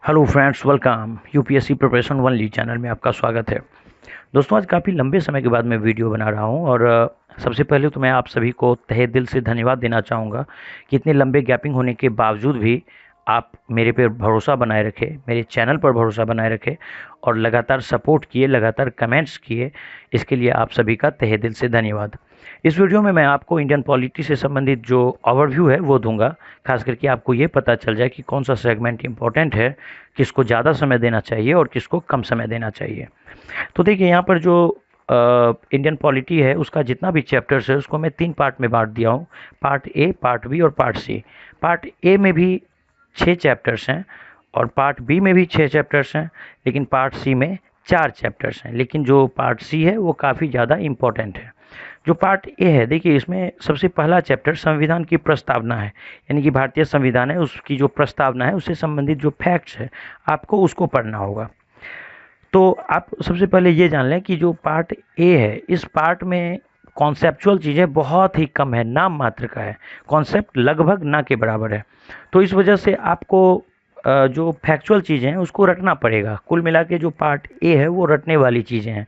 Hello friends, welcome UPSC preparation only channel में आपका स्वागत है। दोस्तों, आज काफ़ी लंबे समय के बाद मैं वीडियो बना रहा हूं और सबसे पहले तो मैं आप सभी को तहे दिल से धन्यवाद देना चाहूँगा कि इतने लंबे गैपिंग होने के बावजूद भी आप मेरे पे भरोसा बनाए रखे, मेरे चैनल पर भरोसा बनाए रखे और लगातार सपोर्ट किए, लगातार कमेंट्स किए। इसके लिए आप सभी का तहे दिल से धन्यवाद। इस वीडियो में मैं आपको इंडियन पॉलिटी से संबंधित जो ओवरव्यू है वो दूंगा, खास करके आपको ये पता चल जाए कि कौन सा सेगमेंट इम्पोर्टेंट है, किसको ज़्यादा समय देना चाहिए और किसको कम समय देना चाहिए। तो देखिए, यहाँ पर जो इंडियन पॉलिटी है उसका जितना भी चैप्टर्स है उसको मैं 3 पार्ट में बांट दिया हूँ। पार्ट ए, पार्ट बी और पार्ट सी। पार्ट ए में भी 6 चैप्टर्स हैं और पार्ट बी में भी 6 चैप्टर्स हैं, लेकिन पार्ट सी में 4 चैप्टर्स हैं। लेकिन जो पार्ट सी है वो काफ़ी ज़्यादा इम्पोर्टेंट है। जो पार्ट ए है, देखिए इसमें सबसे पहला चैप्टर संविधान की प्रस्तावना है, यानी कि भारतीय संविधान है उसकी जो प्रस्तावना है उससे संबंधित जो फैक्ट्स है आपको उसको पढ़ना होगा। तो आप सबसे पहले ये जान लें कि जो पार्ट ए है इस पार्ट में कॉन्सेप्चुअल चीज़ें बहुत ही कम है, नाम मात्र का है। कॉन्सेप्ट लगभग ना के बराबर है। तो इस वजह से आपको जो फैक्चुअल चीज़ें हैं उसको रटना पड़ेगा। कुल मिला के जो पार्ट ए है वो रटने वाली चीज़ें हैं।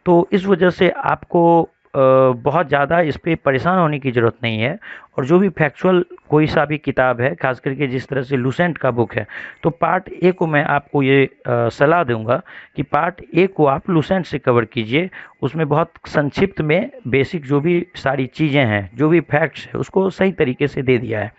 तो इस वजह से आपको बहुत ज़्यादा इस पे परेशान होने की ज़रूरत नहीं है। और जो भी फैक्चुअल कोई सा भी किताब है, खास करके जिस तरह से लुसेंट का बुक है, तो पार्ट ए को मैं आपको ये सलाह दूंगा कि पार्ट ए को आप लुसेंट से कवर कीजिए। उसमें बहुत संक्षिप्त में बेसिक जो भी सारी चीज़ें हैं, जो भी फैक्ट्स है उसको सही तरीके से दे दिया है।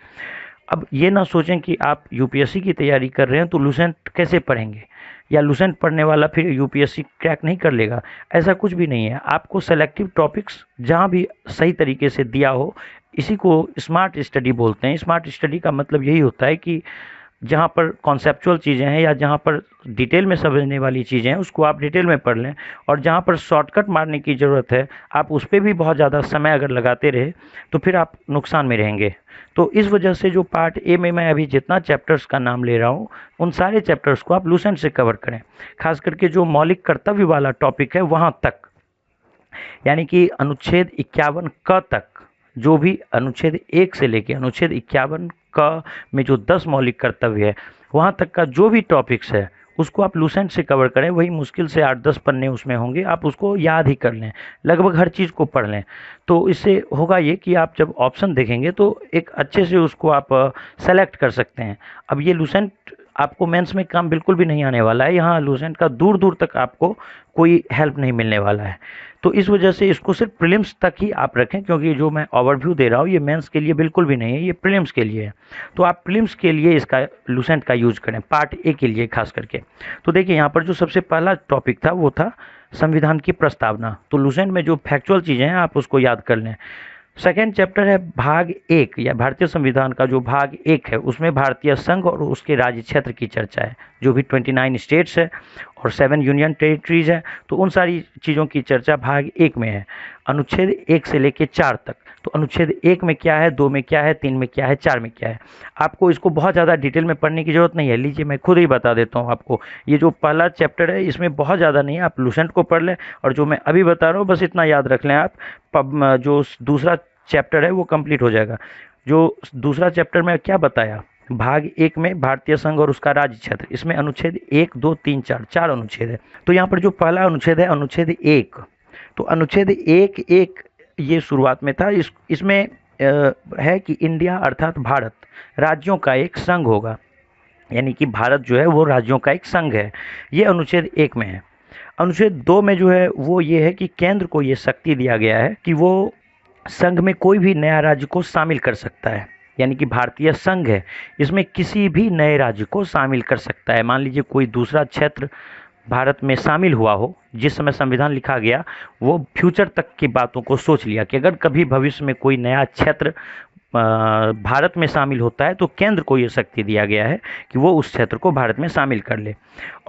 अब ये ना सोचें कि आप यूपीएससी की तैयारी कर रहे हैं तो लुसेंट कैसे पढ़ेंगे, या लुसेंट पढ़ने वाला फिर यूपीएससी क्रैक नहीं कर लेगा। ऐसा कुछ भी नहीं है। आपको सेलेक्टिव टॉपिक्स जहाँ भी सही तरीके से दिया हो, इसी को स्मार्ट स्टडी बोलते हैं। स्मार्ट स्टडी का मतलब यही होता है कि जहाँ पर कॉन्सेप्चुअल चीज़ें हैं या जहाँ पर डिटेल में समझने वाली चीज़ें हैं उसको आप डिटेल में पढ़ लें, और जहाँ पर शॉर्टकट मारने की ज़रूरत है आप उस पर भी बहुत ज़्यादा समय अगर लगाते रहे तो फिर आप नुकसान में रहेंगे। तो इस वजह से जो पार्ट ए में मैं अभी जितना चैप्टर्स का नाम ले रहा हूँ उन सारे चैप्टर्स को आप लुसेंट से कवर करें। खास करके जो मौलिक कर्तव्य वाला टॉपिक है वहाँ तक, यानी कि अनुच्छेद 51 क तक, जो भी अनुच्छेद 1 से लेके अनुच्छेद 51 क में जो 10 मौलिक कर्तव्य है वहाँ तक का जो भी टॉपिक्स है उसको आप लुसेंट से कवर करें। वही मुश्किल से 8-10 पन्ने उसमें होंगे, आप उसको याद ही कर लें, लगभग हर चीज़ को पढ़ लें। तो इससे होगा ये कि आप जब ऑप्शन देखेंगे तो एक अच्छे से उसको आप सेलेक्ट कर सकते हैं। अब ये लुसेंट आपको मेंस में काम बिल्कुल भी नहीं आने वाला है। यहाँ लुसेंट का दूर दूर तक आपको कोई हेल्प नहीं मिलने वाला है। तो इस वजह से इसको सिर्फ प्रीलिम्स तक ही आप रखें, क्योंकि जो मैं ओवरव्यू दे रहा हूँ ये मेंस के लिए बिल्कुल भी नहीं है, ये प्रीलिम्स के लिए है। तो आप प्रीलिम्स के लिए इसका लुसेंट का यूज करें, पार्ट ए के लिए खास करके। तो देखिए, यहाँ पर जो सबसे पहला टॉपिक था वो था संविधान की प्रस्तावना। तो लुसेंट में जो फैक्चुअल चीज़ें हैं आप उसको याद कर लें। सेकेंड चैप्टर है भाग 1 या भारतीय संविधान का जो भाग 1 है उसमें भारतीय संघ और उसके राज्य क्षेत्र की चर्चा है। जो भी 29 स्टेट्स है और 7 यूनियन टेरिटरीज है, तो उन सारी चीज़ों की चर्चा भाग 1 में है, अनुच्छेद 1 से लेके 4 तक। तो अनुच्छेद 1 में क्या है, 2 में क्या है, 3 में क्या है, 4 में क्या है। आपको इसको बहुत ज़्यादा डिटेल में पढ़ने की ज़रूरत नहीं है। लीजिए, मैं खुद ही बता देता हूँ आपको। ये जो पहला चैप्टर है इसमें बहुत ज़्यादा नहीं है, आप लुसेंट को पढ़ लें, और जो मैं अभी बता रहा हूँ बस इतना याद रख लें आप। जो दूसरा चैप्टर है वो कंप्लीट हो जाएगा। जो दूसरा चैप्टर में क्या बताया, भाग 1 में भारतीय संघ और उसका राज्य क्षेत्र, इसमें अनुच्छेद 1, 2, 3, 4 4 अनुच्छेद है। तो यहाँ पर जो पहला अनुच्छेद है अनुच्छेद 1, तो अनुच्छेद 1 ये शुरुआत में था। इसमें है कि इंडिया अर्थात भारत राज्यों का एक संघ होगा, यानी कि भारत जो है वो राज्यों का एक संघ है। ये अनुच्छेद 1 में है। अनुच्छेद 2 में जो है वो ये है कि केंद्र को ये शक्ति दिया गया है कि वो संघ में कोई भी नया राज्य को शामिल कर सकता है, यानी कि भारतीय संघ है इसमें किसी भी नए राज्य को शामिल कर सकता है। मान लीजिए कोई दूसरा क्षेत्र भारत में शामिल हुआ हो, जिस समय संविधान लिखा गया वो फ्यूचर तक की बातों को सोच लिया कि अगर कभी भविष्य में कोई नया क्षेत्र भारत में शामिल होता है तो केंद्र को ये शक्ति दिया गया है कि वो उस क्षेत्र को भारत में शामिल कर ले।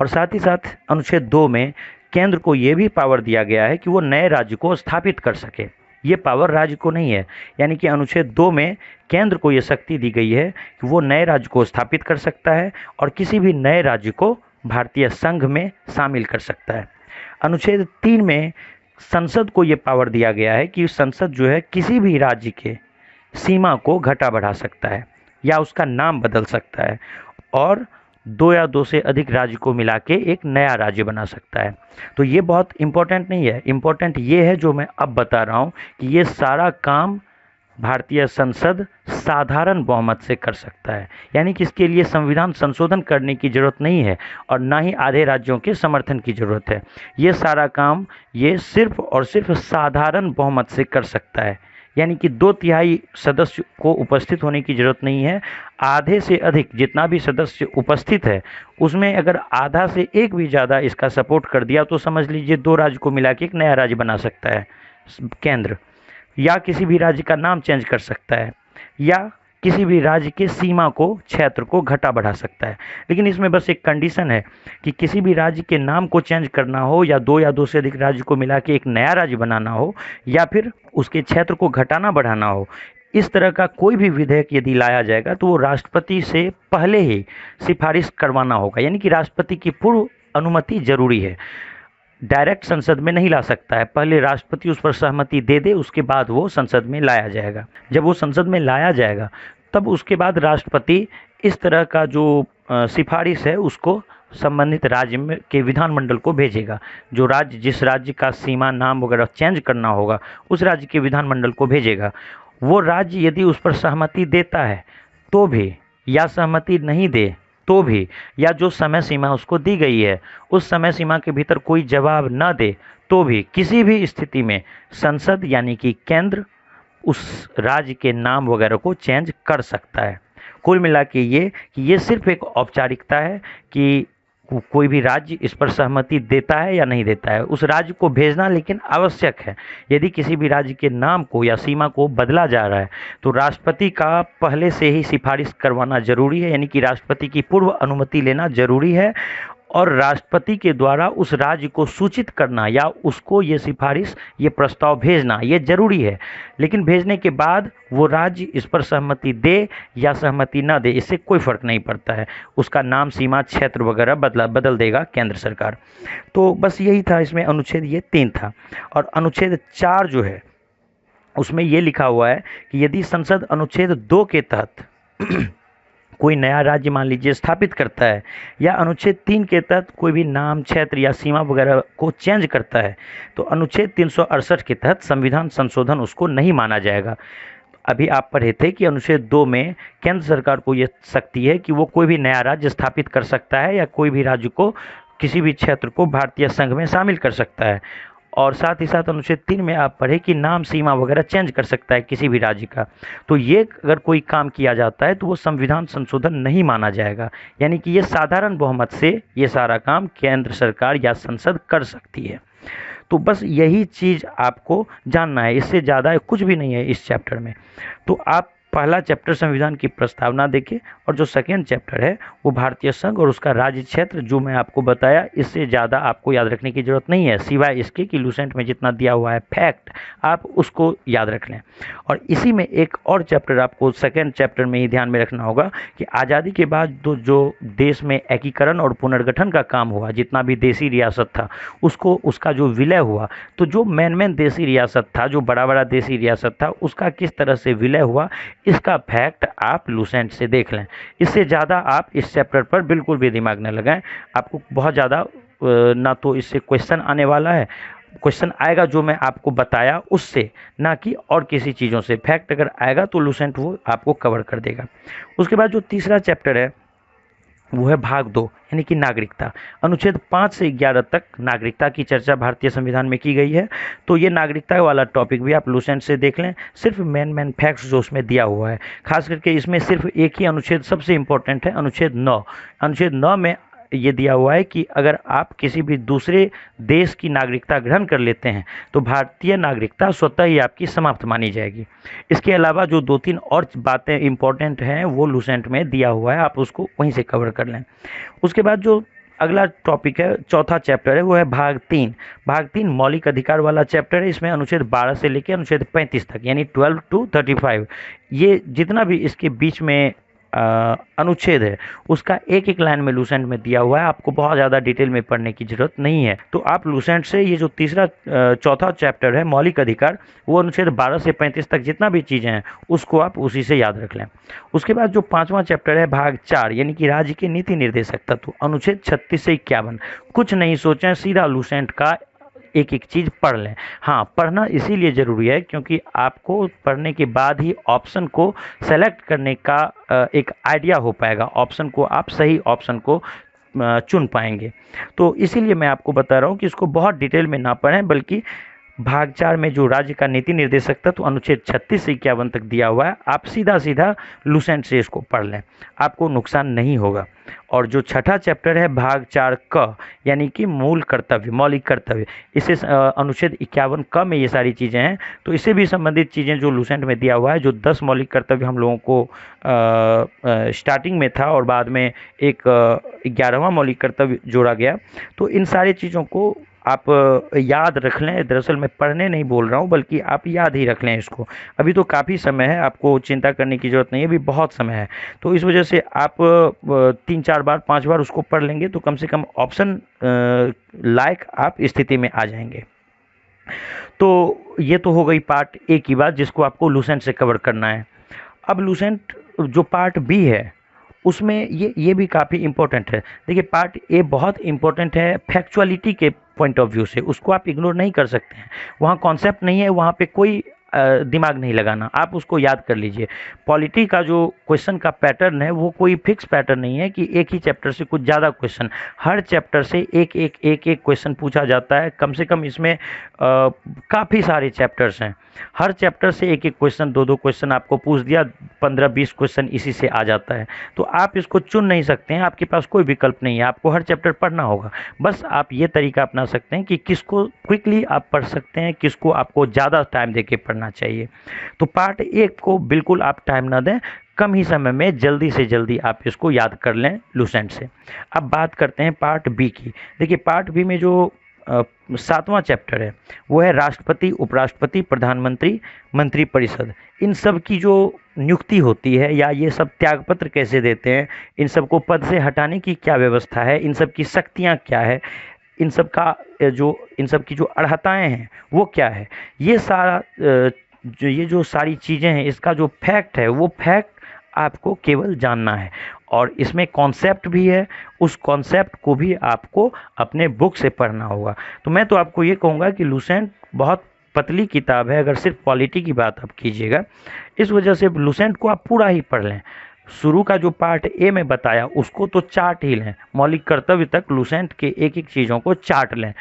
और साथ ही साथ अनुच्छेद 2 में केंद्र को ये भी पावर दिया गया है कि वो नए राज्य को स्थापित कर सके। ये पावर राज्य को नहीं है, यानी कि अनुच्छेद 2 में केंद्र को ये शक्ति दी गई है कि वो नए राज्य को स्थापित कर सकता है और किसी भी नए राज्य को भारतीय संघ में शामिल कर सकता है। अनुच्छेद 3 में संसद को ये पावर दिया गया है कि संसद जो है किसी भी राज्य के सीमा को घटा बढ़ा सकता है या उसका नाम बदल सकता है, और दो या दो से अधिक राज्य को मिला के एक नया राज्य बना सकता है। तो ये बहुत इम्पोर्टेंट नहीं है, इम्पोर्टेंट ये है जो मैं अब बता रहा हूँ कि ये सारा काम भारतीय संसद साधारण बहुमत से कर सकता है, यानी कि इसके लिए संविधान संशोधन करने की जरूरत नहीं है और ना ही आधे राज्यों के समर्थन की जरूरत है। ये सारा काम ये सिर्फ और सिर्फ साधारण बहुमत से कर सकता है, यानी कि 2/3 सदस्य को उपस्थित होने की जरूरत नहीं है। आधे से अधिक जितना भी सदस्य उपस्थित है उसमें अगर आधा से एक भी ज़्यादा इसका सपोर्ट कर दिया तो समझ लीजिए 2 राज्य को मिला के एक नया राज्य बना सकता है केंद्र, या किसी भी राज्य का नाम चेंज कर सकता है, या किसी भी राज्य के सीमा को, क्षेत्र को घटा बढ़ा सकता है। लेकिन इसमें बस एक कंडीशन है कि किसी भी राज्य के नाम को चेंज करना हो, या 2 या 2 से अधिक राज्य को मिला के एक नया राज्य बनाना हो, या फिर उसके क्षेत्र को घटाना बढ़ाना हो, इस तरह का कोई भी विधेयक यदि लाया जाएगा तो वो राष्ट्रपति से पहले ही सिफारिश करवाना होगा, यानी कि राष्ट्रपति की पूर्व अनुमति जरूरी है। डायरेक्ट संसद में नहीं ला सकता है, पहले राष्ट्रपति उस पर सहमति दे दे, उसके बाद वो संसद में लाया जाएगा। जब वो संसद में लाया जाएगा तब उसके बाद राष्ट्रपति इस तरह का जो सिफारिश है उसको संबंधित राज्य में के विधानमंडल को भेजेगा। जो राज्य, जिस राज्य का सीमा, नाम वगैरह चेंज करना होगा उस राज्य के विधानमंडल को भेजेगा। वो राज्य यदि उस पर सहमति देता है तो भी, या सहमति नहीं दे तो भी, या जो समय सीमा उसको दी गई है उस समय सीमा के भीतर कोई जवाब न दे तो भी, किसी भी स्थिति में संसद यानी कि केंद्र उस राज्य के नाम वगैरह को चेंज कर सकता है। कुल मिला के ये कि ये सिर्फ एक औपचारिकता है कि कोई भी राज्य इस पर सहमति देता है या नहीं देता है, उस राज्य को भेजना लेकिन आवश्यक है। यदि किसी भी राज्य के नाम को या सीमा को बदला जा रहा है तो राष्ट्रपति का पहले से ही सिफारिश करवाना जरूरी है, यानी कि राष्ट्रपति की पूर्व अनुमति लेना जरूरी है, और राष्ट्रपति के द्वारा उस राज्य को सूचित करना या उसको ये सिफारिश, ये प्रस्ताव भेजना ये जरूरी है। लेकिन भेजने के बाद वो राज्य इस पर सहमति दे या सहमति ना दे, इससे कोई फर्क नहीं पड़ता है, उसका नाम, सीमा, क्षेत्र वगैरह बदल देगा केंद्र सरकार। तो बस यही था, इसमें अनुच्छेद ये 3 था। और अनुच्छेद 4 जो है उसमें ये लिखा हुआ है कि यदि संसद अनुच्छेद 2 के तहत कोई नया राज्य मान लीजिए स्थापित करता है, या अनुच्छेद 3 के तहत कोई भी नाम, क्षेत्र या सीमा वगैरह को चेंज करता है, तो अनुच्छेद 368 के तहत संविधान संशोधन उसको नहीं माना जाएगा। अभी आप पढ़े थे कि अनुच्छेद 2 में केंद्र सरकार को ये शक्ति है कि वो कोई भी नया राज्य स्थापित कर सकता है या कोई भी राज्य को, किसी भी क्षेत्र को भारतीय संघ में शामिल कर सकता है। और साथ ही साथ अनुच्छेद 3 में आप पढ़े कि नाम, सीमा वगैरह चेंज कर सकता है किसी भी राज्य का। तो ये अगर कोई काम किया जाता है तो वो संविधान संशोधन नहीं माना जाएगा, यानी कि ये साधारण बहुमत से ये सारा काम केंद्र सरकार या संसद कर सकती है। तो बस यही चीज़ आपको जानना है, इससे ज़्यादा कुछ भी नहीं है इस चैप्टर में। तो आप पहला चैप्टर संविधान की प्रस्तावना देखें, और जो सेकेंड चैप्टर है वो भारतीय संघ और उसका राज्य क्षेत्र, जो मैं आपको बताया, इससे ज़्यादा आपको याद रखने की ज़रूरत नहीं है, सिवाय इसके कि लूसेंट में जितना दिया हुआ है फैक्ट आप उसको याद रख लें। और इसी में एक और चैप्टर आपको सेकेंड चैप्टर में ही ध्यान में रखना होगा कि आज़ादी के बाद जो देश में एकीकरण और पुनर्गठन का काम हुआ, जितना भी देसी रियासत था उसको, उसका जो विलय हुआ, तो जो मेन देसी रियासत था, जो बड़ा बड़ा देसी रियासत था, उसका किस तरह से विलय हुआ, इसका फैक्ट आप लूसेंट से देख लें। इससे ज़्यादा आप इस चैप्टर पर बिल्कुल भी दिमाग न लगाएं, आपको बहुत ज़्यादा ना तो इससे क्वेश्चन आने वाला है, क्वेश्चन आएगा जो मैं आपको बताया उससे, ना कि और किसी चीज़ों से। फैक्ट अगर आएगा तो लूसेंट वो आपको कवर कर देगा। उसके बाद जो तीसरा चैप्टर है वो है भाग 2, यानी कि नागरिकता। अनुच्छेद 5 से 11 तक नागरिकता की चर्चा भारतीय संविधान में की गई है। तो ये नागरिकता वाला टॉपिक भी आप लूसेंट से देख लें, सिर्फ मेन फैक्ट्स जो उसमें दिया हुआ है। खास करके इसमें सिर्फ एक ही अनुच्छेद सबसे इम्पोर्टेंट है, अनुच्छेद 9। अनुच्छेद 9 में ये दिया हुआ है कि अगर आप किसी भी दूसरे देश की नागरिकता ग्रहण कर लेते हैं तो भारतीय नागरिकता स्वतः ही आपकी समाप्त मानी जाएगी। इसके अलावा जो 2-3 और बातें इंपॉर्टेंट हैं वो लूसेंट में दिया हुआ है, आप उसको वहीं से कवर कर लें। उसके बाद जो अगला टॉपिक है, चौथा चैप्टर है, वो है भाग 3। भाग 3 मौलिक अधिकार वाला चैप्टर है। इसमें अनुच्छेद 12 से लेकर अनुच्छेद 35 तक, यानी 12 to 35, ये जितना भी इसके बीच में अनुच्छेद है उसका एक एक लाइन में लूसेंट में दिया हुआ है, आपको बहुत ज़्यादा डिटेल में पढ़ने की ज़रूरत नहीं है। तो आप लूसेंट से ये जो चौथा चैप्टर है मौलिक अधिकार, वो अनुच्छेद 12 से 35 तक जितना भी चीज़ें हैं उसको आप उसी से याद रख लें। उसके बाद जो 5वां चैप्टर है भाग 4 यानी कि राज्य के नीति निर्देशक तत्व, अनुच्छेद 36 से 51, कुछ नहीं सोचें, सीधा लूसेंट का एक एक चीज़ पढ़ लें। हाँ, पढ़ना इसीलिए ज़रूरी है क्योंकि आपको पढ़ने के बाद ही ऑप्शन को सेलेक्ट करने का एक आइडिया हो पाएगा, ऑप्शन को आप सही ऑप्शन को चुन पाएंगे। तो इसीलिए मैं आपको बता रहा हूँ कि इसको बहुत डिटेल में ना पढ़ें, बल्कि भाग 4 में जो राज्य का नीति निर्देशक तत्व अनुच्छेद 36 से 51 तक दिया हुआ है, आप सीधा सीधा लूसेंट से इसको पढ़ लें, आपको नुकसान नहीं होगा। और जो छठा चैप्टर है भाग 4 क यानी कि मूल कर्तव्य, मौलिक कर्तव्य, इसे अनुच्छेद 51 क में ये सारी चीज़ें हैं। तो इससे भी संबंधित चीज़ें जो लूसेंट में दिया हुआ है, जो 10 मौलिक कर्तव्य हम लोगों को स्टार्टिंग में था और बाद में एक 11वां मौलिक कर्तव्य जोड़ा गया। तो इन सारी चीज़ों को आप याद रख लें। दरअसल मैं पढ़ने नहीं बोल रहा हूँ, बल्कि आप याद ही रख लें इसको। अभी तो काफ़ी समय है, आपको चिंता करने की ज़रूरत नहीं है, अभी बहुत समय है। तो इस वजह से आप 3-4 बार 5 बार उसको पढ़ लेंगे तो कम से कम ऑप्शन लायक आप स्थिति में आ जाएंगे। तो ये तो हो गई पार्ट ए की बात, जिसको आपको लूसेंट से कवर करना है। अब लूसेंट जो पार्ट बी है उसमें ये भी काफ़ी इम्पोर्टेंट है। देखिए, पार्ट ए बहुत इम्पोर्टेंट है फैक्चुअलिटी के पॉइंट ऑफ व्यू से, उसको आप इग्नोर नहीं कर सकते हैं। वहाँ कॉन्सेप्ट नहीं है, वहाँ पे कोई दिमाग नहीं लगाना, आप उसको याद कर लीजिए। पॉलिटी का जो क्वेश्चन का पैटर्न है वो कोई फिक्स पैटर्न नहीं है कि एक ही चैप्टर से कुछ ज़्यादा क्वेश्चन, हर चैप्टर से एक एक क्वेश्चन पूछा जाता है। कम से कम इसमें काफ़ी सारे चैप्टर्स हैं, हर चैप्टर से एक एक क्वेश्चन, 2-2 क्वेश्चन आपको पूछ दिया, 15-20 क्वेश्चन इसी से आ जाता है। तो आप इसको चुन नहीं सकते हैं, आपके पास कोई विकल्प नहीं है, आपको हर चैप्टर पढ़ना होगा। बस आप ये तरीका अपना सकते हैं कि किसको क्विकली आप पढ़ सकते हैं, किसको आपको ज़्यादा टाइम देके पढ़ना चाहिए। तो पार्ट 1 को बिल्कुल आप टाइम ना दें, कम ही समय में जल्दी से जल्दी आप इसको याद कर लें लूसेंट से। अब बात करते हैं पार्ट बी की। देखिए, पार्ट बी में जो 7वां चैप्टर है वो है राष्ट्रपति, उपराष्ट्रपति, प्रधानमंत्री, मंत्रिपरिषद। इन सब की जो नियुक्ति होती है या ये सब त्यागपत्र कैसे देते हैं, इन सब को पद से हटाने की क्या व्यवस्था है, इन सब की शक्तियाँ क्या है, इन सब की जो अर्हताएँ हैं वो क्या है, ये सारा जो सारी चीज़ें हैं, इसका जो फैक्ट है वो फैक्ट आपको केवल जानना है। और इसमें कॉन्सेप्ट भी है, उस कॉन्सेप्ट को भी आपको अपने बुक से पढ़ना होगा। तो मैं तो आपको ये कहूँगा कि लूसेंट बहुत पतली किताब है अगर सिर्फ पॉलिटी की बात आप कीजिएगा। इस वजह से लूसेंट को आप पूरा ही पढ़ लें। शुरू का जो पार्ट ए में बताया उसको तो चाट ही लें, मौलिक कर्तव्य तक लूसेंट के एक एक चीज़ों को चाट लें।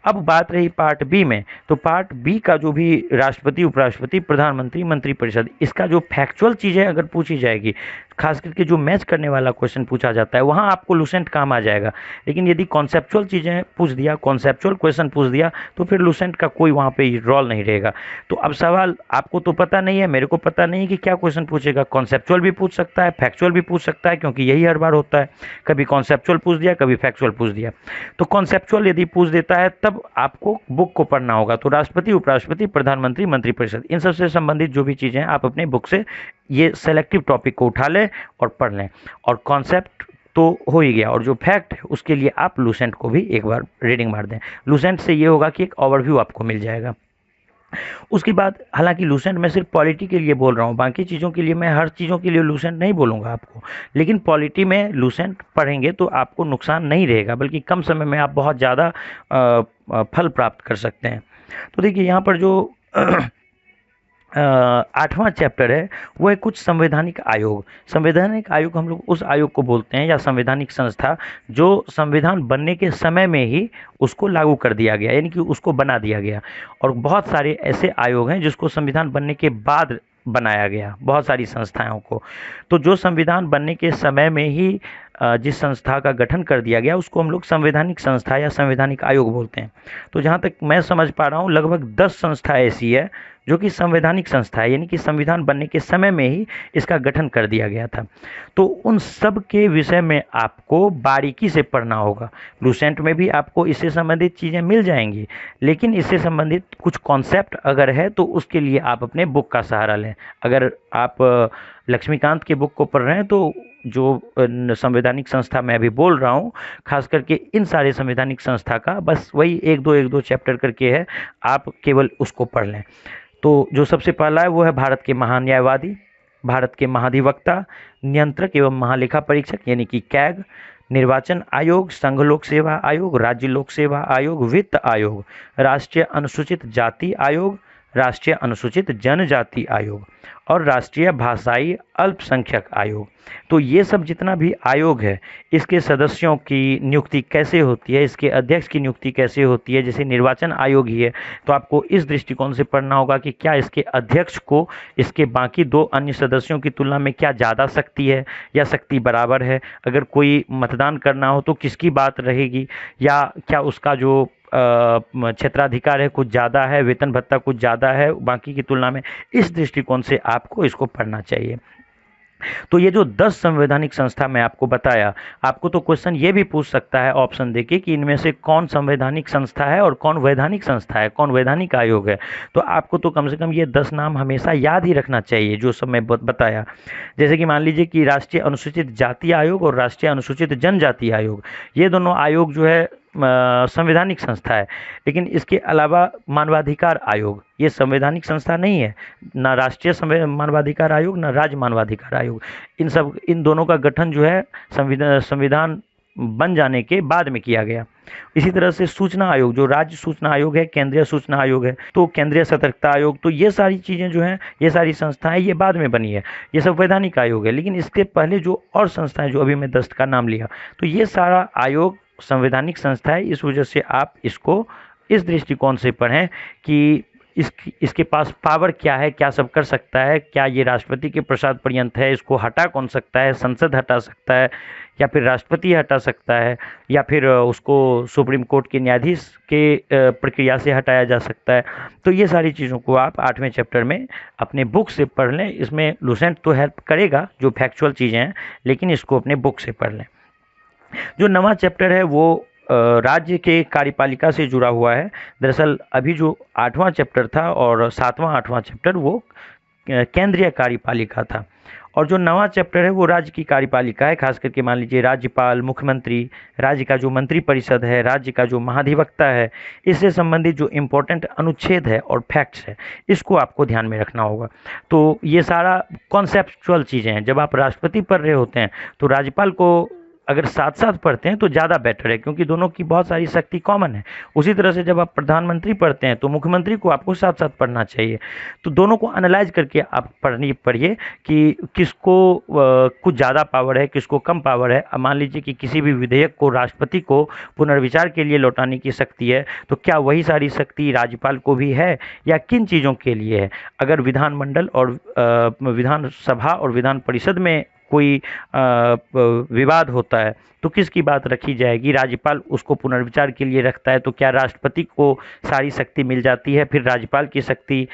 अब बात रही पार्ट बी में, तो पार्ट बी का जो भी राष्ट्रपति, उपराष्ट्रपति, प्रधानमंत्री, मंत्रिपरिषद, इसका जो फैक्चुअल चीज़ें अगर पूछी जाएगी, खास करके जो मैच करने वाला क्वेश्चन पूछा जाता है, वहाँ आपको लूसेंट काम आ जाएगा। लेकिन यदि कॉन्सेप्चुअल चीज़ें पूछ दिया, कॉन्सेप्चुअल क्वेश्चन पूछ दिया, तो फिर लूसेंट का कोई वहाँ पे रोल नहीं रहेगा। तो अब सवाल आपको तो पता नहीं है, मेरे को पता नहीं है कि क्या क्वेश्चन पूछेगा। कॉन्सेप्चुअल भी पूछ सकता है, फैक्चुअल भी पूछ सकता है, क्योंकि यही हर बार होता है। कभी कॉन्सेप्चुअल पूछ दिया, कभी फैक्चुअल पूछ दिया। तो कॉन्सेप्चुअल यदि पूछ देता है तब आपको बुक को पढ़ना होगा। तो राष्ट्रपति, उपराष्ट्रपति, प्रधानमंत्री, मंत्रिपरिषद, इन सब से संबंधित जो भी चीज़ें हैं आप अपने बुक से ये सेलेक्टिव टॉपिक को उठा लें और पढ़ लें। और कॉन्सेप्ट तो हो ही गया, और जो फैक्ट है उसके लिए आप लूसेंट को भी एक बार रीडिंग मार दें। लूसेंट से ये होगा कि एक ओवरव्यू आपको मिल जाएगा। उसके बाद, हालांकि लूसेंट मैं सिर्फ पॉलिटी के लिए बोल रहा हूँ, बाकी चीज़ों के लिए मैं हर चीज़ों के लिए लूसेंट नहीं बोलूँगा आपको। लेकिन पॉलिटी में लूसेंट पढ़ेंगे तो आपको नुकसान नहीं रहेगा, बल्कि कम समय में आप बहुत ज़्यादा फल प्राप्त कर सकते हैं। तो देखिए, यहाँ पर जो 8वां चैप्टर है वो है कुछ संवैधानिक आयोग। संवैधानिक आयोग हम लोग उस आयोग को बोलते हैं, या संवैधानिक संस्था, जो संविधान बनने के समय में ही उसको लागू कर दिया गया, यानी कि उसको बना दिया गया। और बहुत सारे ऐसे आयोग हैं जिसको संविधान बनने के बाद बनाया गया, बहुत सारी संस्थाओं को। तो जो संविधान बनने के समय में ही जिस संस्था का गठन कर दिया गया उसको हम लोग संवैधानिक संस्था या संवैधानिक आयोग बोलते हैं। तो जहाँ तक मैं समझ पा रहा हूँ लगभग 10 संस्था ऐसी है जो कि संवैधानिक संस्था है, यानी कि संविधान बनने के समय में ही इसका गठन कर दिया गया था। तो उन सब के विषय में आपको बारीकी से पढ़ना होगा। लूसेंट में भी आपको इससे संबंधित चीज़ें मिल जाएंगी, लेकिन इससे संबंधित कुछ कॉन्सेप्ट अगर है तो उसके लिए आप अपने बुक का सहारा लें। अगर आप लक्ष्मीकांत के बुक को पढ़ रहे हैं तो जो संवैधानिक संस्था मैं अभी बोल रहा हूँ, खास करके इन सारे संवैधानिक संस्था का बस वही एक दो चैप्टर करके है, आप केवल उसको पढ़ लें। तो जो सबसे पहला है वो है भारत के महान्यायवादी, भारत के महाधिवक्ता, नियंत्रक एवं महालेखा परीक्षक यानी कि कैग, निर्वाचन आयोग, संघ लोक सेवा आयोग, राज्य लोक सेवा आयोग, वित्त आयोग, राष्ट्रीय अनुसूचित जाति आयोग, राष्ट्रीय अनुसूचित जनजाति आयोग और राष्ट्रीय भाषाई अल्पसंख्यक आयोग। तो ये सब जितना भी आयोग है इसके सदस्यों की नियुक्ति कैसे होती है, इसके अध्यक्ष की नियुक्ति कैसे होती है। जैसे निर्वाचन आयोग ही है तो आपको इस दृष्टिकोण से पढ़ना होगा कि क्या इसके अध्यक्ष को इसके बाकी 2 अन्य सदस्यों की तुलना में क्या ज़्यादा शक्ति है या शक्ति बराबर है। अगर कोई मतदान करना हो तो किसकी बात रहेगी, या क्या उसका जो क्षेत्राधिकार है कुछ ज़्यादा है, वेतन भत्ता कुछ ज़्यादा है बाकी की तुलना में। इस दृष्टिकोण से आपको इसको पढ़ना चाहिए। तो ये जो 10 संवैधानिक संस्था मैं आपको बताया, आपको तो क्वेश्चन ये भी पूछ सकता है ऑप्शन देके कि इनमें से कौन संवैधानिक संस्था है और कौन वैधानिक संस्था है, कौन वैधानिक आयोग है। तो आपको तो कम से कम ये 10 नाम हमेशा याद ही रखना चाहिए जो सब मैं बताया। जैसे कि मान लीजिए कि राष्ट्रीय अनुसूचित जाति आयोग और राष्ट्रीय अनुसूचित जनजाति आयोग, ये दोनों आयोग जो है संवैधानिक संस्था है। लेकिन इसके अलावा मानवाधिकार आयोग ये संवैधानिक संस्था नहीं है, ना राष्ट्रीय मानवाधिकार आयोग ना राज्य मानवाधिकार आयोग। इन दोनों का गठन जो है संविधान बन जाने के बाद में किया गया। इसी तरह से सूचना आयोग, जो राज्य सूचना आयोग है, केंद्रीय सूचना आयोग है, तो केंद्रीय सतर्कता आयोग, तो ये सारी चीज़ें जो हैं, ये सारी संस्थाएं ये बाद में बनी है, ये सब वैधानिक आयोग है। लेकिन इसके पहले जो और संस्थाएं जो अभी मैं 10 का नाम लिया, तो ये सारा आयोग संवैधानिक संस्था है। इस वजह से आप इसको इस दृष्टिकोण से पढ़ें कि इसके पास पावर क्या है, क्या सब कर सकता है, क्या ये राष्ट्रपति के प्रसाद पर्यंत है, इसको हटा कौन सकता है, संसद हटा सकता है या फिर राष्ट्रपति हटा सकता है या फिर उसको सुप्रीम कोर्ट के न्यायाधीश के प्रक्रिया से हटाया जा सकता है। तो ये सारी चीज़ों को आप 8वें चैप्टर में अपने बुक से पढ़ लें। इसमें लूसेंट तो हेल्प करेगा जो फैक्चुअल चीज़ें हैं, लेकिन इसको अपने बुक से पढ़ लें। जो नवा चैप्टर है वो राज्य के कार्यपालिका से जुड़ा हुआ है। दरअसल अभी जो 8वां चैप्टर था और 7वां 8वां चैप्टर वो केंद्रीय कार्यपालिका था, और जो नवा चैप्टर है वो राज्य की कार्यपालिका है। खास करके मान लीजिए राज्यपाल, मुख्यमंत्री, राज्य का जो मंत्री परिषद है, राज्य का जो महाधिवक्ता है, इससे संबंधित जो इम्पोर्टेंट अनुच्छेद है और फैक्ट्स है, इसको आपको ध्यान में रखना होगा। तो ये सारा कॉन्सेप्चुअल चीज़ें हैं। जब आप राष्ट्रपति पढ़ रहे होते हैं तो राज्यपाल को अगर साथ साथ पढ़ते हैं तो ज़्यादा बेटर है, क्योंकि दोनों की बहुत सारी शक्ति कॉमन है। उसी तरह से जब आप प्रधानमंत्री पढ़ते हैं तो मुख्यमंत्री को आपको साथ साथ पढ़ना चाहिए। तो दोनों को एनालाइज करके आप पढ़िए कि किसको कुछ ज़्यादा पावर है, किसको कम पावर है। अब मान लीजिए कि किसी भी विधेयक को राष्ट्रपति को पुनर्विचार के लिए लौटाने की शक्ति है, तो क्या वही सारी शक्ति राज्यपाल को भी है या किन चीज़ों के लिए है। अगर विधानमंडल और विधानसभा और विधान परिषद में कोई विवाद होता है तो किसकी बात रखी जाएगी। राज्यपाल उसको पुनर्विचार के लिए रखता है तो क्या राष्ट्रपति को सारी शक्ति मिल जाती है, फिर राज्यपाल की शक्ति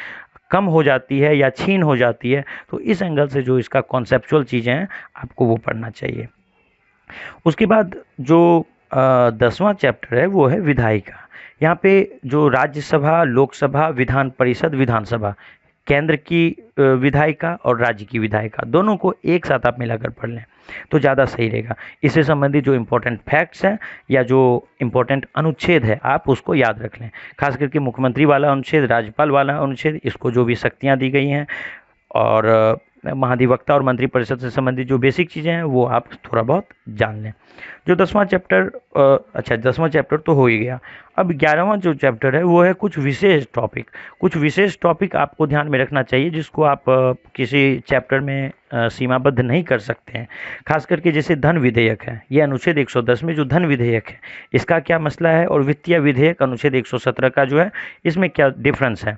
कम हो जाती है या छीन हो जाती है। तो इस एंगल से जो इसका कॉन्सेप्चुअल चीज़ें हैं आपको वो पढ़ना चाहिए। उसके बाद जो 10वां चैप्टर है वो है विधायिका। यहाँ पे जो राज्यसभा, लोकसभा, विधान परिषद, विधानसभा, केंद्र की विधायिका और राज्य की विधायिका, दोनों को एक साथ आप मिलाकर पढ़ लें तो ज़्यादा सही रहेगा। इससे संबंधित जो इम्पोर्टेंट फैक्ट्स हैं या जो इम्पोर्टेंट अनुच्छेद है आप उसको याद रख लें। खास करके मुख्यमंत्री वाला अनुच्छेद, राज्यपाल वाला अनुच्छेद, इसको जो भी शक्तियाँ दी गई हैं, और महाधिवक्ता और मंत्री परिषद से संबंधित जो बेसिक चीज़ें हैं वो आप थोड़ा बहुत जान लें। जो 10वां चैप्टर, अच्छा 10वां चैप्टर तो हो ही गया। अब 11वां जो चैप्टर है वो है कुछ विशेष टॉपिक। कुछ विशेष टॉपिक आपको ध्यान में रखना चाहिए जिसको आप किसी चैप्टर में सीमाबद्ध नहीं कर सकते हैं। खास करके जैसे धन विधेयक है, ये अनुच्छेद 110 में जो धन विधेयक है इसका क्या मसला है, और वित्तीय विधेयक अनुच्छेद 117 का जो है इसमें क्या डिफरेंस है,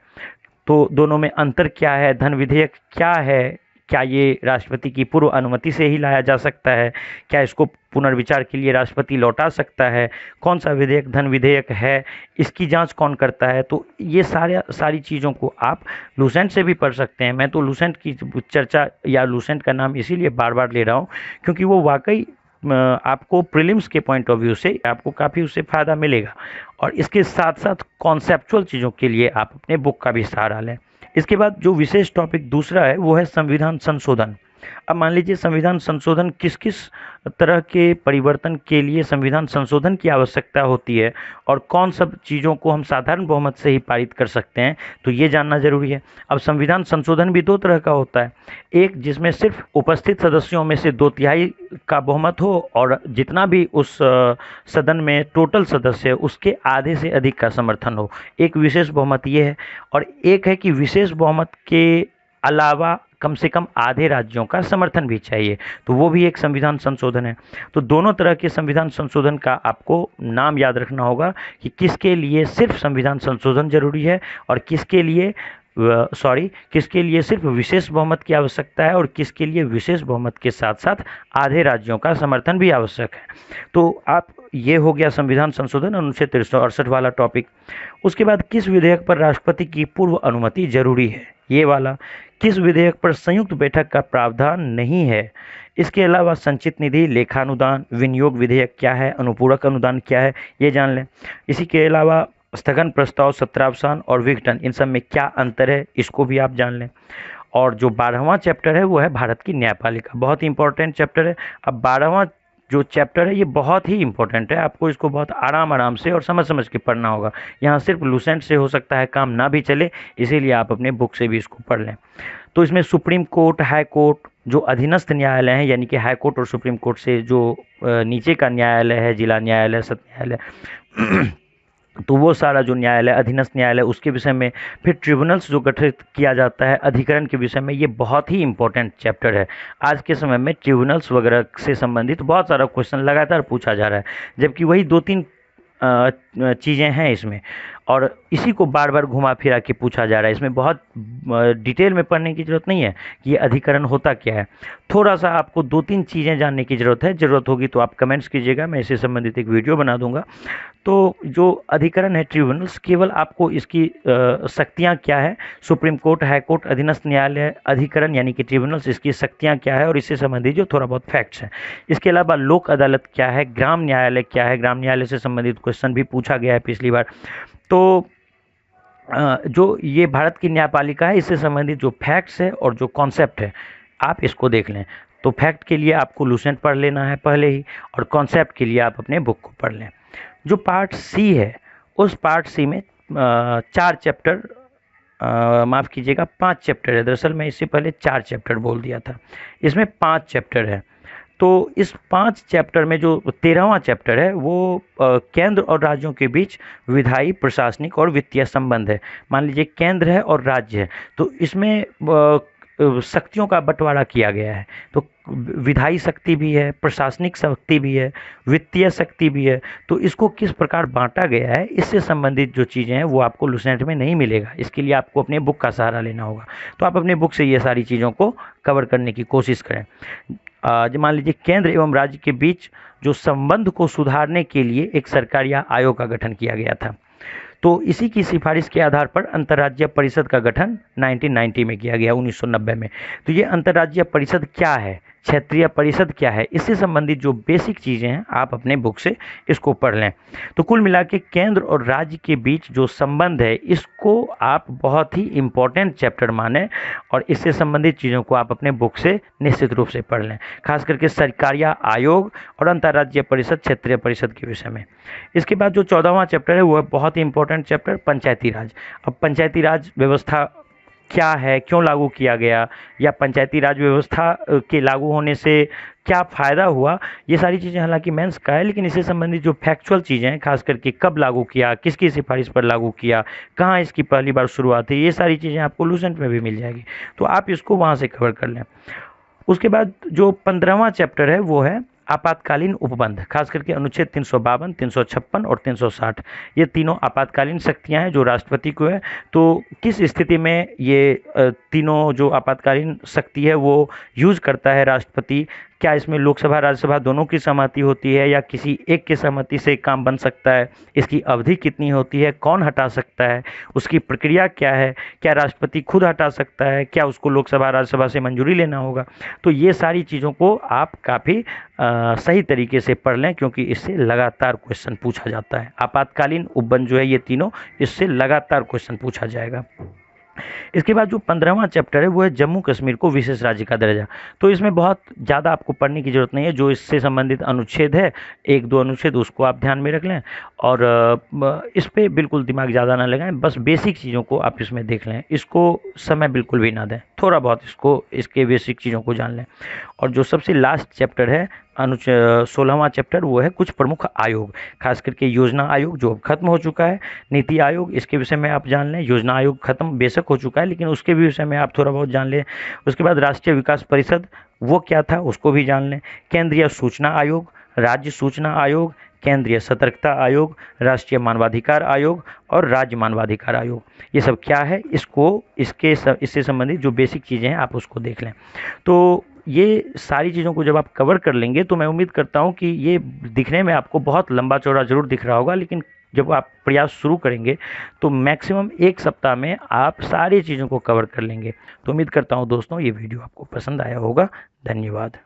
तो दोनों में अंतर क्या है, धन विधेयक क्या है, क्या ये राष्ट्रपति की पूर्व अनुमति से ही लाया जा सकता है, क्या इसको पुनर्विचार के लिए राष्ट्रपति लौटा सकता है, कौन सा विधेयक धन विधेयक है, इसकी जांच कौन करता है। तो ये सारी चीज़ों को आप लूसेंट से भी पढ़ सकते हैं। मैं तो लूसेंट की चर्चा या लूसेंट का नाम इसीलिए बार बार ले रहा हूँ क्योंकि वो वाकई आपको प्रीलिम्स के पॉइंट ऑफ व्यू से आपको काफ़ी उससे फ़ायदा मिलेगा। और इसके साथ साथ कॉन्सेप्चुअल चीज़ों के लिए आप अपने बुक का भी सहारा लें। इसके बाद जो विशेष टॉपिक दूसरा है वो है संविधान संशोधन। अब मान लीजिए संविधान संशोधन किस किस तरह के परिवर्तन के लिए संविधान संशोधन की आवश्यकता होती है और कौन सब चीज़ों को हम साधारण बहुमत से ही पारित कर सकते हैं, तो ये जानना जरूरी है। अब संविधान संशोधन भी दो तरह का होता है, एक जिसमें सिर्फ उपस्थित सदस्यों में से 2/3 का बहुमत हो और जितना भी उस सदन में टोटल सदस्य है उसके आधे से अधिक का समर्थन हो, एक विशेष बहुमत ये है। और एक है कि विशेष बहुमत के अलावा कम से कम आधे राज्यों का समर्थन भी चाहिए, तो वो भी एक संविधान संशोधन है। तो दोनों तरह के संविधान संशोधन का आपको नाम याद रखना होगा कि किसके लिए सिर्फ संविधान संशोधन जरूरी है और किसके लिए सिर्फ विशेष बहुमत की आवश्यकता है और किसके लिए विशेष बहुमत के साथ साथ आधे राज्यों का समर्थन भी आवश्यक है। तो आप ये हो गया संविधान संशोधन अनुच्छेद 368 वाला टॉपिक। उसके बाद किस विधेयक पर राष्ट्रपति की पूर्व अनुमति जरूरी है, ये वाला। किस विधेयक पर संयुक्त बैठक का प्रावधान नहीं है। इसके अलावा संचित निधि, लेखानुदान, विनियोग विधेयक क्या है, अनुपूरक अनुदान क्या है, ये जान लें। इसी के अलावा स्थगन प्रस्ताव, सत्रावसान और विघटन, इन सब में क्या अंतर है, इसको भी आप जान लें। और जो 12वां चैप्टर है वो है भारत की न्यायपालिका, बहुत ही इंपॉर्टेंट चैप्टर है। अब 12वां जो चैप्टर है ये बहुत ही इंपॉर्टेंट है, आपको इसको बहुत आराम से और समझ के पढ़ना होगा। यहाँ सिर्फ लूसेंट से हो सकता है काम ना भी चले, इसीलिए आप अपने बुक से भी इसको पढ़ लें। तो इसमें सुप्रीम कोर्ट, हाई कोर्ट, जो अधीनस्थ न्यायालय हैं यानी कि हाई कोर्ट और सुप्रीम कोर्ट से जो नीचे का न्यायालय है, जिला न्यायालय, सत्र न्यायालय तो वो सारा जो न्यायालय, अधीनस्थ न्यायालय, उसके विषय में। फिर ट्रिब्यूनल्स जो गठित किया जाता है अधिकरण के विषय में, ये बहुत ही इंपॉर्टेंट चैप्टर है। आज के समय में ट्रिब्यूनल्स वगैरह से संबंधित बहुत सारा क्वेश्चन लगातार पूछा जा रहा है, जबकि वही 2-3 चीज़ें हैं इसमें और इसी को बार बार घुमा फिरा के पूछा जा रहा है। इसमें बहुत डिटेल में पढ़ने की ज़रूरत नहीं है कि ये अधिकरण होता क्या है। थोड़ा सा आपको 2-3 चीज़ें जानने की ज़रूरत होगी तो आप कमेंट्स कीजिएगा, मैं इससे संबंधित एक वीडियो बना दूंगा। तो जो अधिकरण है ट्रिब्यूनल्स, केवल आपको इसकी शक्तियाँ क्या है, सुप्रीम कोर्ट, हाई कोर्ट, अधीनस्थ न्यायालय, अधिकरण यानी कि ट्रिब्यूनल्स, इसकी शक्तियाँ क्या है और इससे संबंधित जो थोड़ा बहुत फैक्ट्स हैं। इसके अलावा लोक अदालत क्या है, ग्राम न्यायालय क्या है, ग्राम न्यायालय से संबंधित क्वेश्चन भी पूछा गया है पिछली बार। तो जो ये भारत की न्यायपालिका है इससे संबंधित जो फैक्ट्स है और जो कॉन्सेप्ट है आप इसको देख लें। तो फैक्ट के लिए आपको लूसेंट पढ़ लेना है पहले ही, और कॉन्सेप्ट के लिए आप अपने बुक को पढ़ लें। जो पार्ट सी है उस पार्ट सी में 4 चैप्टर, माफ़ कीजिएगा 5 चैप्टर है। दरअसल मैं इससे पहले 4 चैप्टर बोल दिया था, इसमें 5 चैप्टर है। तो इस 5 चैप्टर में जो 13वां चैप्टर है वो केंद्र और राज्यों के बीच विधायी, प्रशासनिक और वित्तीय संबंध है। मान लीजिए केंद्र है और राज्य है, तो इसमें शक्तियों का बंटवारा किया गया है। तो विधायी शक्ति भी है, प्रशासनिक शक्ति भी है, वित्तीय शक्ति भी है। तो इसको किस प्रकार बांटा गया है, इससे संबंधित जो चीज़ें हैं वो आपको लूसेंट में नहीं मिलेगा। इसके लिए आपको अपने बुक का सहारा लेना होगा। तो आप अपने बुक से ये सारी चीज़ों को कवर करने की कोशिश करें। मान लीजिए केंद्र एवं राज्य के बीच जो संबंध को सुधारने के लिए एक सरकार या आयोग का गठन किया गया था। तो इसी की सिफारिश के आधार पर अंतर्राज्यीय परिषद का गठन 1990 में किया गया, 1990 में। तो ये अंतर्राज्यीय परिषद क्या है, क्षेत्रीय परिषद क्या है, इससे संबंधित जो बेसिक चीज़ें हैं आप अपने बुक से इसको पढ़ लें। तो कुल मिला के केंद्र और राज्य के बीच जो संबंध है इसको आप बहुत ही इम्पोर्टेंट चैप्टर माने और इससे संबंधित चीज़ों को आप अपने बुक से निश्चित रूप से पढ़ लें, खास करके सरकारिया आयोग और अंतर्राज्यीय परिषद, क्षेत्रीय परिषद के विषय में। इसके बाद जो 14वां चैप्टर है वो है बहुत ही इंपॉर्टेंट चैप्टर, पंचायती राज। अब पंचायती राज व्यवस्था क्या है, क्यों लागू किया गया, या पंचायती राज व्यवस्था के लागू होने से क्या फ़ायदा हुआ, ये सारी चीज़ें हालांकि मेंस का है, लेकिन इससे संबंधित जो फैक्चुअल चीज़ें हैं, खास करके कब लागू किया, किसकी सिफारिश पर लागू किया, कहाँ इसकी पहली बार शुरुआत हुई, ये सारी चीज़ें आपको लूसेंट में भी मिल जाएगी। तो आप इसको वहाँ से कवर कर लें। उसके बाद जो 15वां चैप्टर है वो है आपातकालीन उपबंध, खास करके अनुच्छेद 352, 356 और 360, ये तीनों आपातकालीन शक्तियां हैं जो राष्ट्रपति को है। तो किस स्थिति में ये तीनों जो आपातकालीन शक्ति है वो यूज करता है राष्ट्रपति? क्या इसमें लोकसभा राज्यसभा दोनों की सहमति होती है या किसी एक की सहमति से काम बन सकता है? इसकी अवधि कितनी होती है? कौन हटा सकता है? उसकी प्रक्रिया क्या है? क्या राष्ट्रपति खुद हटा सकता है? क्या उसको लोकसभा राज्यसभा से मंजूरी लेना होगा? तो ये सारी चीज़ों को आप काफ़ी सही तरीके से पढ़ लें, क्योंकि इससे लगातार क्वेश्चन पूछा जाता है। आपातकालीन उपबंध जो है ये तीनों, इससे लगातार क्वेश्चन पूछा जाएगा। इसके बाद जो 15वां चैप्टर है वो है जम्मू कश्मीर को विशेष राज्य का दर्जा। तो इसमें बहुत ज़्यादा आपको पढ़ने की ज़रूरत नहीं है, जो इससे संबंधित अनुच्छेद है, एक दो अनुच्छेद, उसको आप ध्यान में रख लें और इस पे बिल्कुल दिमाग ज़्यादा ना लगाएं, बस बेसिक चीज़ों को आप इसमें देख लें, इसको समय बिल्कुल भी ना दें, थोड़ा बहुत इसको, इसके बेसिक चीज़ों को जान लें। और जो सबसे लास्ट चैप्टर है 16वां चैप्टर, वो है कुछ प्रमुख आयोग, खास करके योजना आयोग जो अब खत्म हो चुका है, नीति आयोग, इसके विषय में आप जान लें। योजना आयोग खत्म बेशक हो चुका है, लेकिन उसके भी विषय में आप थोड़ा बहुत जान लें। उसके बाद राष्ट्रीय विकास परिषद, वो क्या था उसको भी जान लें। केंद्रीय सूचना आयोग, राज्य सूचना आयोग, केंद्रीय सतर्कता आयोग, राष्ट्रीय मानवाधिकार आयोग और राज्य मानवाधिकार आयोग, ये सब क्या है, इसको इससे संबंधित जो बेसिक चीज़ें हैं आप उसको देख लें। तो ये सारी चीज़ों को जब आप कवर कर लेंगे तो मैं उम्मीद करता हूँ कि ये दिखने में आपको बहुत लंबा चौड़ा ज़रूर दिख रहा होगा, लेकिन जब आप प्रयास शुरू करेंगे तो मैक्सिमम 1 सप्ताह में आप सारी चीज़ों को कवर कर लेंगे। तो उम्मीद करता हूँ दोस्तों ये वीडियो आपको पसंद आया होगा। धन्यवाद।